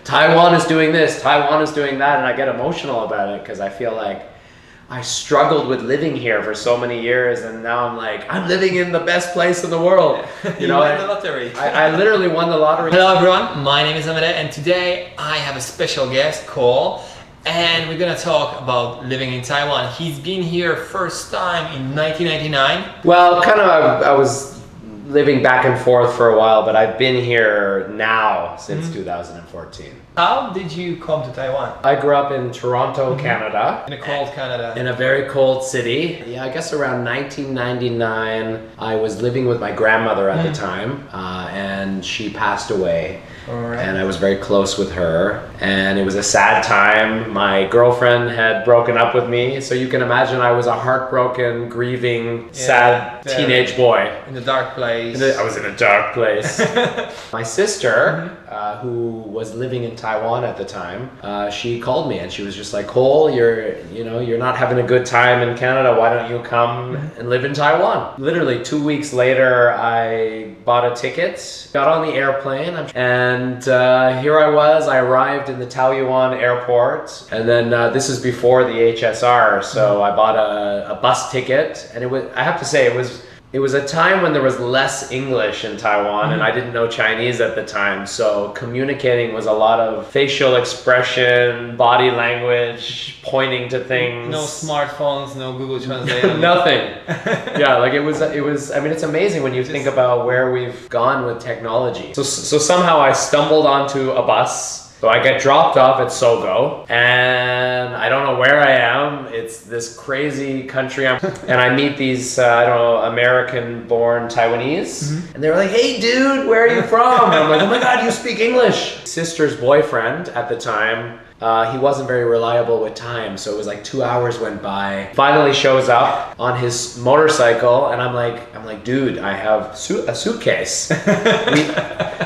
Taiwan is doing this, Taiwan is doing that, and I get emotional about it because I feel like I struggled with living here for so many years, and now I'm like, I'm living in the best place in the world. You know, won the lottery. I literally won the lottery. Hello everyone, my name is Amade, and today I have a special guest, Cole, and we're gonna talk about living in Taiwan. He's been here first time in 1999. Well, kind of, I was living back and forth for a while, but I've been here now since 2014. How did you come to Taiwan? I grew up in Toronto, Canada. In a cold Canada. In a very cold city. Yeah, I guess around 1999, I was living with my grandmother at the time, and she passed away. Alright. And I was very close with her, and it was a sad time. My girlfriend had broken up with me, so you can imagine I was a heartbroken, grieving, sad teenage boy. In a dark place. I was in a dark place. My sister, who was living in Taiwan at the time, she called me and she was just like, Cole, you're not having a good time in Canada. Why don't you come and live in Taiwan? Literally 2 weeks later, I bought a ticket, got on the airplane, and here I was. I arrived in the Taoyuan airport, and then this is before the HSR, so I bought a bus ticket, and I have to say, it was a time when there was less English in Taiwan, and I didn't know Chinese at the time, so communicating was a lot of facial expression, body language, pointing to things. No smartphones, no Google Translate. Nothing. Yeah, like it was, I mean, it's amazing when you think about where we've gone with technology. So somehow I stumbled onto a bus. So I get dropped off at Sogo, and I don't know where I am. It's this crazy country, and I meet these, I don't know, American-born Taiwanese, and they're like, hey dude, where are you from? And I'm like, oh my God, you speak English. Sister's boyfriend at the time, he wasn't very reliable with time, so it was like 2 hours went by. Finally shows up on his motorcycle, and I'm like, dude, I have a suitcase.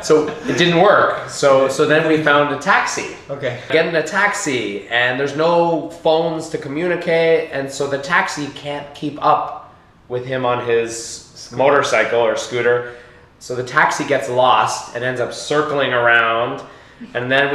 So it didn't work. So then we found a taxi. Okay. Get in a taxi, and there's no phones to communicate, and so the taxi can't keep up with him on his motorcycle or scooter. So the taxi gets lost and ends up circling around. And then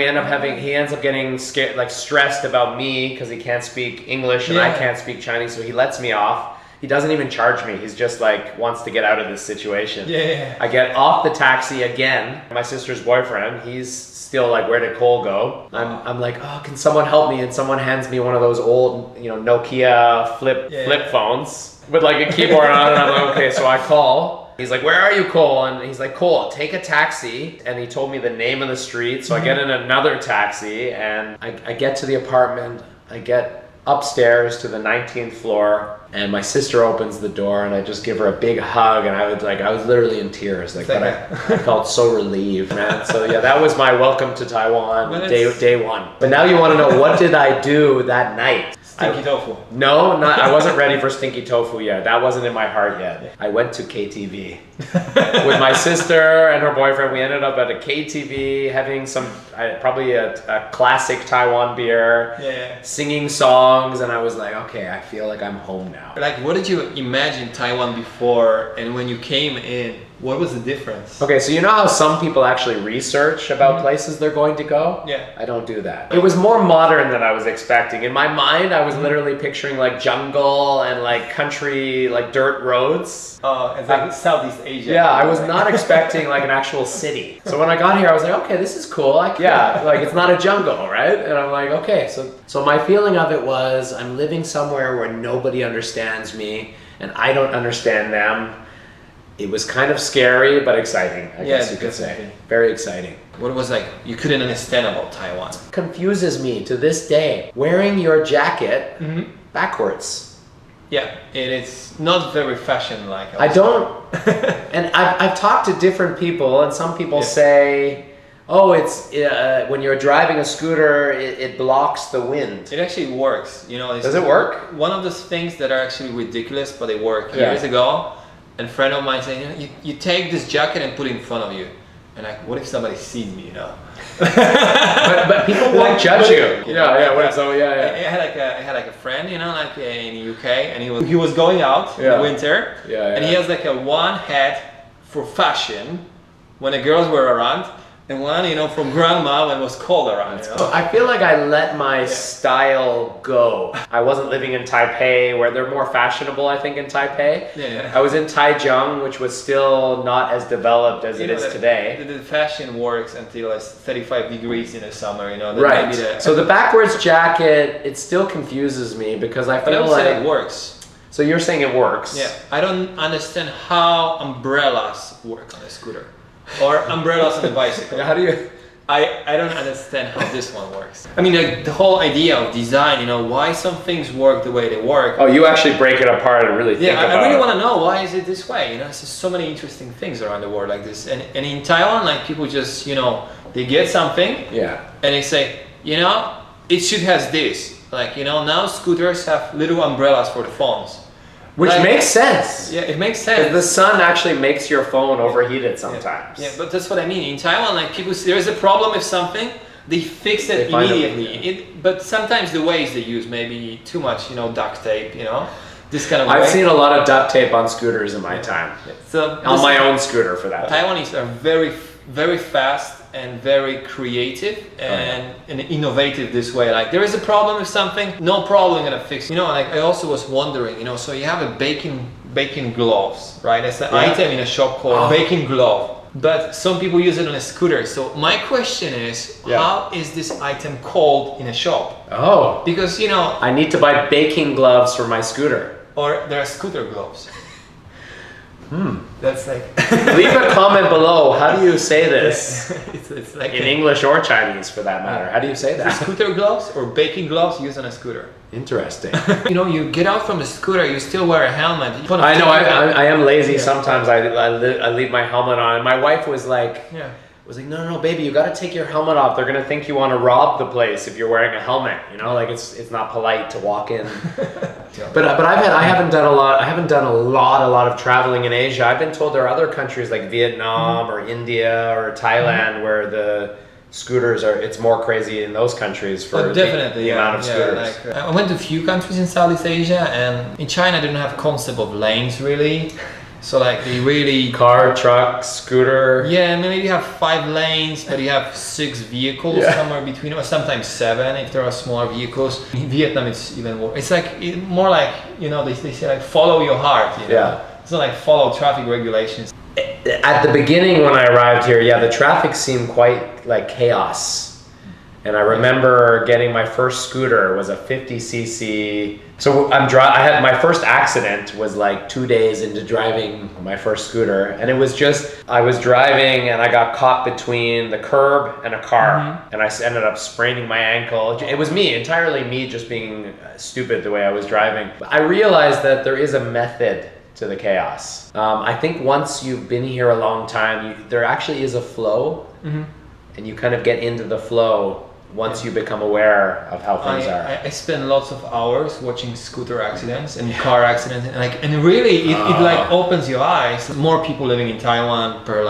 he ends up getting scared, like stressed about me because he can't speak English and I can't speak Chinese, so he lets me off. He doesn't even charge me. He's just like wants to get out of this situation. Yeah. I get off the taxi again. My sister's boyfriend, he's still like, where did Cole go? I'm like, oh, can someone help me? And someone hands me one of those old, Nokia flip phones with like a keyboard on it. I'm like, okay, so I call. He's like, where are you, Cole? And he's like, Cole, take a taxi. And he told me the name of the street. So I get in another taxi, and I get to the apartment. I get upstairs to the 19th floor, and my sister opens the door, and I just give her a big hug, and I was literally in tears. But I felt so relieved, man. So yeah, that was my welcome to Taiwan, day one. But now you want to know, what did I do that night? Stinky tofu. No, I wasn't ready for stinky tofu yet. That wasn't in my heart yet. I went to KTV with my sister and her boyfriend. We ended up at a KTV having probably a classic Taiwan beer, singing songs, and I was like, okay, I feel like I'm home now. Like, what did you imagine Taiwan before, and when you came in, what was the difference? Okay, so you know how some people actually research about places they're going to go? Yeah. I don't do that. It was more modern than I was expecting. In my mind, I was literally picturing like jungle and like country, like dirt roads. Oh, it's like Southeast Asia. Yeah, I was not expecting like an actual city. So when I got here, I was like, okay, this is cool. Like it's not a jungle, right? And I'm like, okay. So my feeling of it was, I'm living somewhere where nobody understands me and I don't understand them. It was kind of scary, but exciting, I guess you could say. Very exciting. What was like, you couldn't understand about Taiwan? Confuses me to this day. Wearing your jacket backwards. Yeah, and it's not very fashion-like. I don't, and I've talked to different people, and some people say, oh, it's when you're driving a scooter, it blocks the wind. It actually works. Does it work? One of those things that are actually ridiculous, but they work. Years ago, a friend of mine said, you take this jacket and put it in front of you. And like, what if somebody sees me, but people won't judge you. I had like a friend, in the UK, and he was going out in the winter, and he has like a one hat for fashion when the girls were around, and one, from grandma when it was cold around. I feel like I let my style go. I wasn't living in Taipei, where they're more fashionable, I think, in Taipei. Yeah. I was in Taichung, which was still not as developed as it is today. The fashion works until it's 35 degrees in the summer, Right. So the backwards jacket, it still confuses me because I feel like it works. So you're saying it works? Yeah. I don't understand how umbrellas work on a scooter. Or umbrellas on a bicycle. How do you? I don't understand how this one works. I mean, the whole idea of design, why some things work the way they work. Oh, you actually break it apart and really think about it. I really want to know why is it this way. There's so many interesting things around the world like this. And in Taiwan, like people just, they get something. Yeah. And they say, it should have this. Like, now scooters have little umbrellas for the phones. Which makes sense. Yeah, it makes sense. The sun actually makes your phone overheated sometimes. Yeah, but that's what I mean. In Taiwan, like people, there's a problem with something, they fix it immediately. But sometimes the ways they use maybe too much, duct tape, this kind of way. I've seen a lot of duct tape on scooters in my time. Yeah. So on my own scooter, for that. Taiwanese are very, very fast and very creative and innovative this way. Like there is a problem with something, no problem, gonna fix it. Like I also was wondering, so you have a baking gloves, right? It's an item in a shop called baking glove. But some people use it on a scooter. So my question is, how is this item called in a shop? Oh. Because, I need to buy baking gloves for my scooter. Or there are scooter gloves. That's like... Leave a comment below. How do you say this? It's like in English or Chinese, for that matter. How do you say that? Scooter gloves or baking gloves used on a scooter. Interesting. You get out from the scooter, you still wear a helmet. I know, I am lazy sometimes. I leave my helmet on. And my wife was like, no, baby, you got to take your helmet off. They're going to think you want to rob the place if you're wearing a helmet. Like it's not polite to walk in. But I haven't done a lot of traveling in Asia. I've been told there are other countries like Vietnam or India or Thailand where the scooters it's more crazy in those countries for the amount of scooters. I went to a few countries in Southeast Asia, and in China they don't have concept of lanes really. So like they really... Car, truck, scooter. Yeah, maybe you have 5 lanes, but you have 6 vehicles somewhere between, or sometimes 7 if there are smaller vehicles. In Vietnam it's even more. It's like more like, they say like follow your heart. Yeah. It's not like follow traffic regulations. At the beginning when I arrived here, the traffic seemed quite like chaos. And I remember getting my first scooter. It was a 50cc. So I had my first accident was like 2 days into driving my first scooter, and it was just I was driving and I got caught between the curb and a car, and I ended up spraining my ankle. It was entirely me, just being stupid the way I was driving. I realized that there is a method to the chaos. I think once you've been here a long time, there actually is a flow, and you kind of get into the flow once you become aware of how things are. I spend lots of hours watching scooter accidents and car accidents, and really it like opens your eyes. More people living in Taiwan per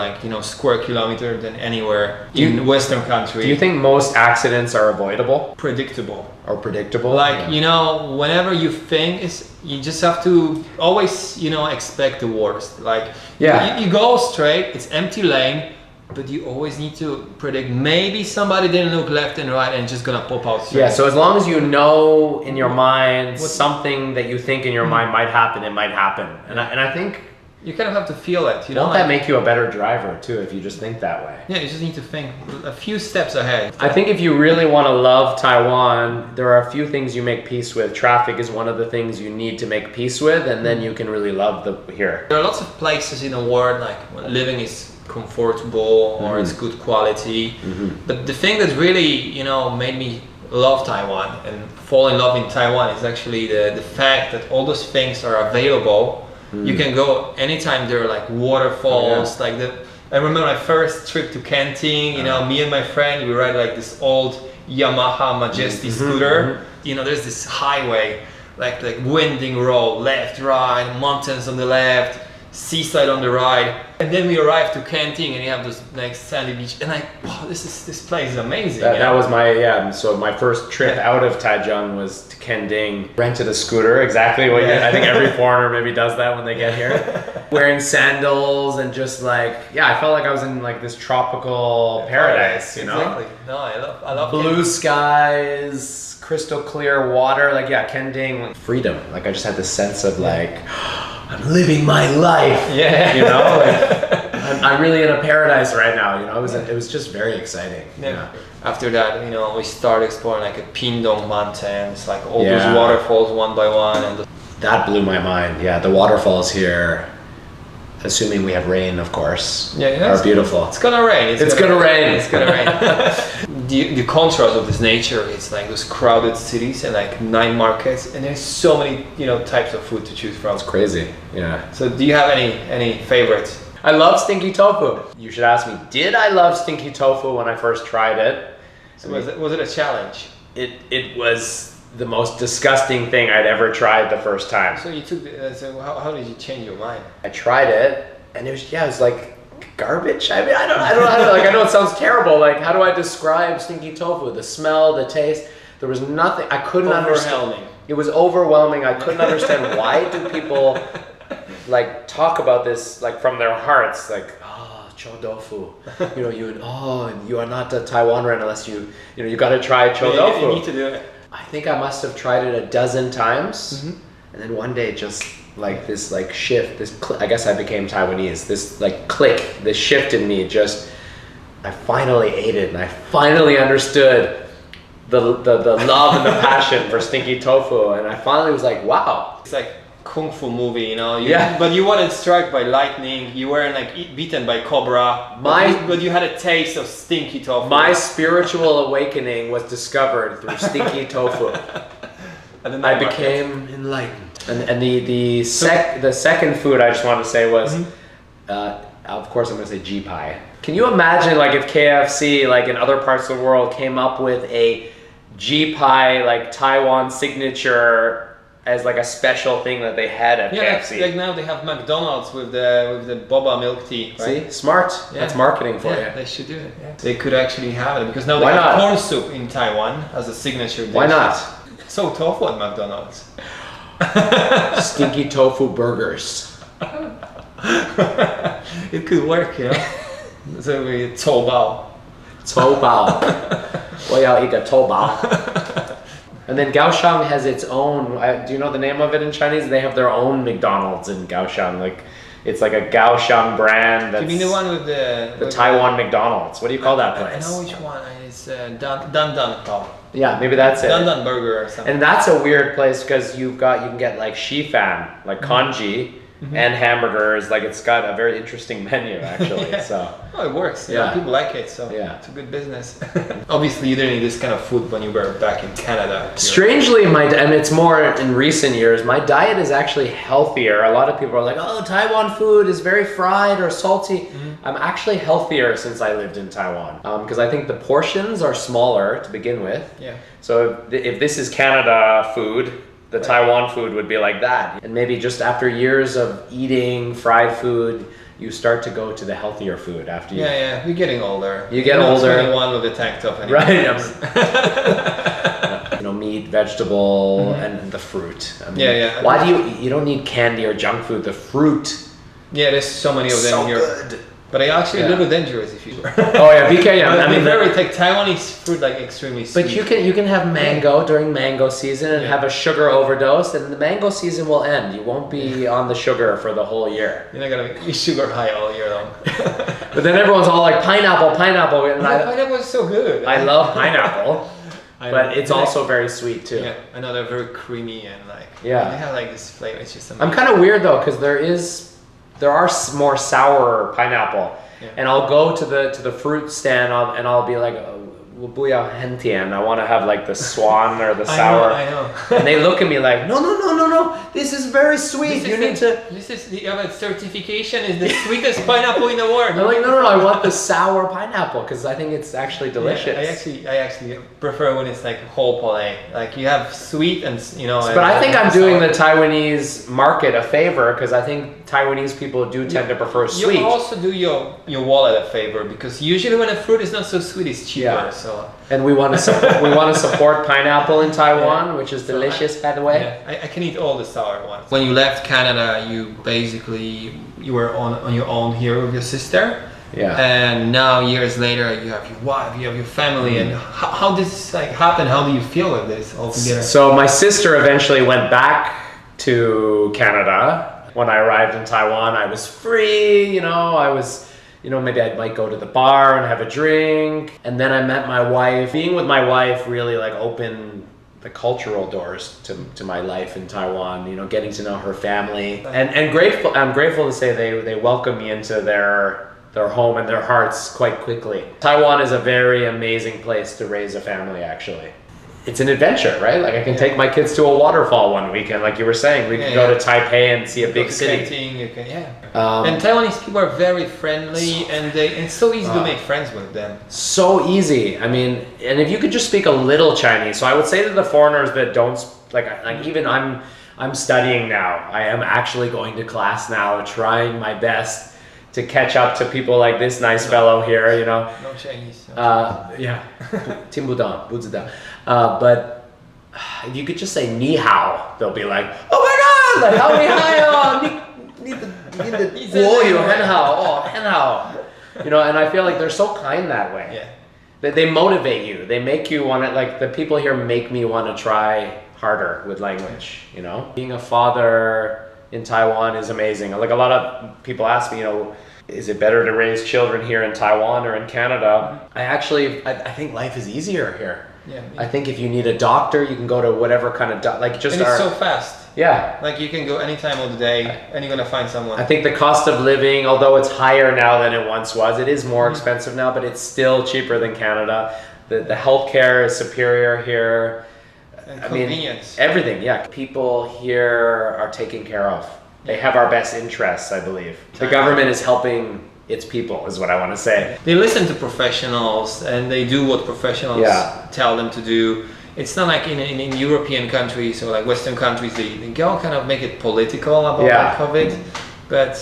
square kilometer than anywhere in Western country. Do you think most accidents are avoidable? Predictable. Or predictable? Like, whenever you think you just have to always, expect the worst. Like, you go straight, it's empty lane, but you always need to predict maybe somebody didn't look left and right and just gonna pop out straight. Yeah, so as long as you know in your mind something that you think in your mind might happen, it might happen. And I think you kind of have to feel it. Won't that make you a better driver too if you just think that way? Yeah, you just need to think a few steps ahead. I think if you really want to love Taiwan, there are a few things you make peace with. Traffic is one of the things you need to make peace with, and then you can really love here. There are lots of places in the world like living is comfortable or it's good quality, but the thing that really made me love Taiwan and fall in love in Taiwan is actually the fact that all those things are available. You can go anytime. There are like waterfalls, I remember my first trip to Kenting, me and my friend, we ride like this old Yamaha Majesty scooter. There's this highway, like winding road, left, right, mountains on the left, seaside on the ride, and then we arrived to Kenting, and you have this nice sandy beach, and like, wow, this place is amazing. That was my so my first trip out of Taichung was to Kending. Rented a scooter, exactly what I think every foreigner maybe does that when they get here. Wearing sandals and just like, I felt like I was in like this tropical paradise, you know? Exactly. No, I love blue skies, crystal clear water, like Kending, like freedom. Like I just had this sense of like, I'm living my life. Yeah. You know, like I'm really in a paradise right now. You know, it was just very exciting. Yeah. After that, you know, we started exploring like a Pindong mountains, like all those waterfalls one by one, and that blew my mind. Yeah, the waterfalls here, assuming we have rain, of course, are beautiful. It's gonna rain. It's gonna rain. It's gonna rain. The contrast of this nature, it's like those crowded cities and like 9 markets, and there's so many, you know, types of food to choose from. It's crazy. Yeah. So do you have any favorites? I love stinky tofu. You should ask me, did I love stinky tofu when I first tried it? So was it a challenge? It was the most disgusting thing I'd ever tried the first time. So you took so how did you change your mind? I tried it, and it was like garbage. I mean, I don't know. Like, I know it sounds terrible. Like, how do I describe stinky tofu? The smell, the taste. There was nothing. I couldn't understand. It was overwhelming. I couldn't understand why do people like talk about this like from their hearts, like chou tofu. You know, you are not a Taiwaner unless you got to try chou tofu. You need to do it. I think I must have tried it a dozen times, and then one day just like this like shift, I guess I became Taiwanese. This like click, this shift in me. I finally ate it, and I finally understood the love and the passion for stinky tofu, and I finally was like, wow. It's like kung fu movie, you know. But you weren't struck by lightning. You weren't like beaten by cobra. But you had a taste of stinky tofu. My spiritual awakening was discovered through stinky tofu. I became enlightened. And the second food I just wanted to say was, of course, I'm going to say G pie. Can you imagine like if KFC, like in other parts of the world, came up with a G pie like Taiwan signature as like a special thing that they had at KFC. Like now they have McDonald's with the boba milk tea. Right? See, smart. Yeah. That's marketing for you. They should do it. Yeah. They could actually have it because now they have corn soup in Taiwan as a signature dish. Why not? So tofu at McDonald's. Stinky tofu burgers. It could work, you know. So we 臭包. 臭包. 我要一个臭包. And then Kaohsiung has its own, do you know the name of it in Chinese? They have their own McDonald's in Kaohsiung. Like, it's like a Kaohsiung brand. That's you mean the one with the Taiwan McDonald's. What do you call that place? I know which one. It's Dan Dan Pao. Yeah, maybe that's it. Dan Dan Burger or something. And that's a weird place because you can get like shifan, like congee, and hamburgers. Like it's got a very interesting menu actually. So. Oh, it works. Yeah, people like it, so it's a good business. Obviously, you didn't eat this kind of food when you were back in Canada. Strangely, and it's more in recent years, my diet is actually healthier. A lot of people are like, oh, Taiwan food is very fried or salty. I'm actually healthier since I lived in Taiwan because I think the portions are smaller to begin with. Yeah. So if this is Canada food, the Taiwan food would be like that. And maybe just after years of eating fried food, you start to go to the healthier food after you... Yeah, you're getting older. You get older. You're not 21 with the tank top anymore. Right. Meat, vegetable, and the fruit. I mean, why do you don't need candy or junk food, the fruit. Yeah, there's so many of them here. Good. But they actually a little dangerous if you were. Oh yeah, be careful. I mean, very like Taiwanese fruit, like extremely sweet. But you can have mango during mango season and have a sugar overdose, and the mango season will end. You won't be on the sugar for the whole year. You're not gonna be sugar high all year long. But then everyone's all like pineapple, and pineapple is so good. I love pineapple, but it's also very sweet too. Yeah, I know they're very creamy and like they have like this flavor. It's just amazing. I'm kind of weird though because there are more sour pineapple, and I'll go to the fruit stand and I'll be like, 不要很甜. I want to have like the swan or the sour. I know. And they look at me like, no. This is very sweet. You have a certification. Is the sweetest pineapple in the world. I'm like, no. I want the sour pineapple because I think it's actually delicious. Yeah, I actually prefer when it's like whole pole. Like you have sweet and But I think I'm doing the Taiwanese market a favor because I think Taiwanese people do tend to prefer sweet. You also do your wallet a favor because usually when a fruit is not so sweet, it's cheaper. Yeah. So. And we want to support pineapple in Taiwan, which is delicious, by the way. Yeah, I can eat all the sour ones. When you left Canada, you were on your own here with your sister. Yeah. And now years later, you have your wife, you have your family, and how did this happen? How do you feel with this altogether? So my sister eventually went back to Canada. When I arrived in Taiwan, I was free. I was. Maybe I might go to the bar and have a drink. And then I met my wife. Being with my wife really opened the cultural doors to my life in Taiwan, getting to know her family. And I'm grateful to say they welcomed me into their home and their hearts quite quickly. Taiwan is a very amazing place to raise a family, actually. It's an adventure, right? Like I can take my kids to a waterfall one weekend, like you were saying. We can go to Taipei and see a big city. And Taiwanese people are very friendly, and it's so easy to make friends with them. So easy. I mean, and if you could just speak a little Chinese. So I would say to the foreigners that don't like even I'm studying now. I am actually going to class now, trying my best to catch up to people like this nice fellow here, No Chinese. Yeah. 听不懂,不知道. But if you could just say 你好, they'll be like, oh my god, like, 好厉害哦,你的国语很好, oh, 很好. And I feel like they're so kind that way. Yeah. They motivate you. They make you want to, like, the people here make me want to try harder with language, Being a father in Taiwan is amazing. Like a lot of people ask me, is it better to raise children here in Taiwan or in Canada? I think life is easier here. Yeah. I think if you need a doctor, you can go to whatever kind of and it's so fast. Yeah. Like you can go any time of the day and you're gonna find someone. I think the cost of living, although it's higher now than it once was, it is more expensive now, but it's still cheaper than Canada. The healthcare is superior here. And convenience. Everything, yeah. People here are taken care of. They have our best interests, I believe. The government is helping its people, is what I want to say. They listen to professionals and they do what professionals tell them to do. It's not like in European countries or like Western countries, they go kind of make it political about COVID. But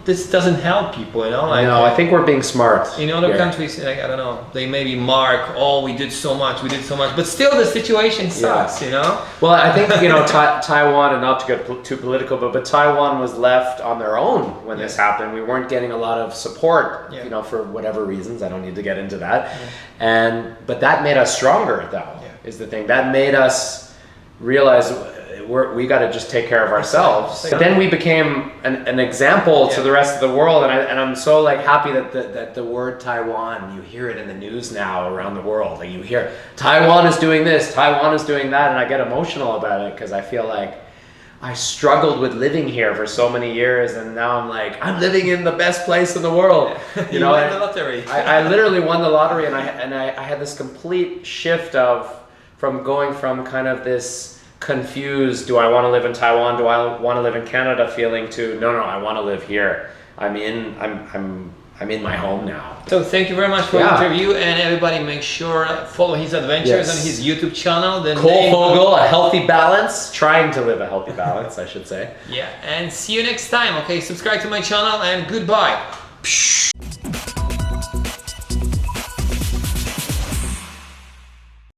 this doesn't help people, Like, no, I think we're being smart. In other countries, like I don't know, they maybe mark, we did so much, but still the situation sucks, Well, I think Taiwan, and not to get too political, but Taiwan was left on their own when this happened. We weren't getting a lot of support, for whatever reasons. I don't need to get into that. But that made us stronger, though. Is the thing that made us realize. We got to just take care of ourselves. But then we became an example to the rest of the world, and I'm so happy that the word Taiwan, you hear it in the news now around the world. Like you hear Taiwan is doing this, Taiwan is doing that, and I get emotional about it because I feel like I struggled with living here for so many years, and now I'm living in the best place in the world. You won the lottery. I literally won the lottery, and I had this complete shift from going from kind of this confused, do I want to live in Taiwan, do I want to live in Canada, feeling to no, I want to live here. I'm in my home now. So thank you very much for the interview, and everybody make sure follow his adventures on his YouTube channel. Cole Fogel, a healthy balance, trying to live a healthy balance, I should say. Yeah, and see you next time. Okay, subscribe to my channel and goodbye.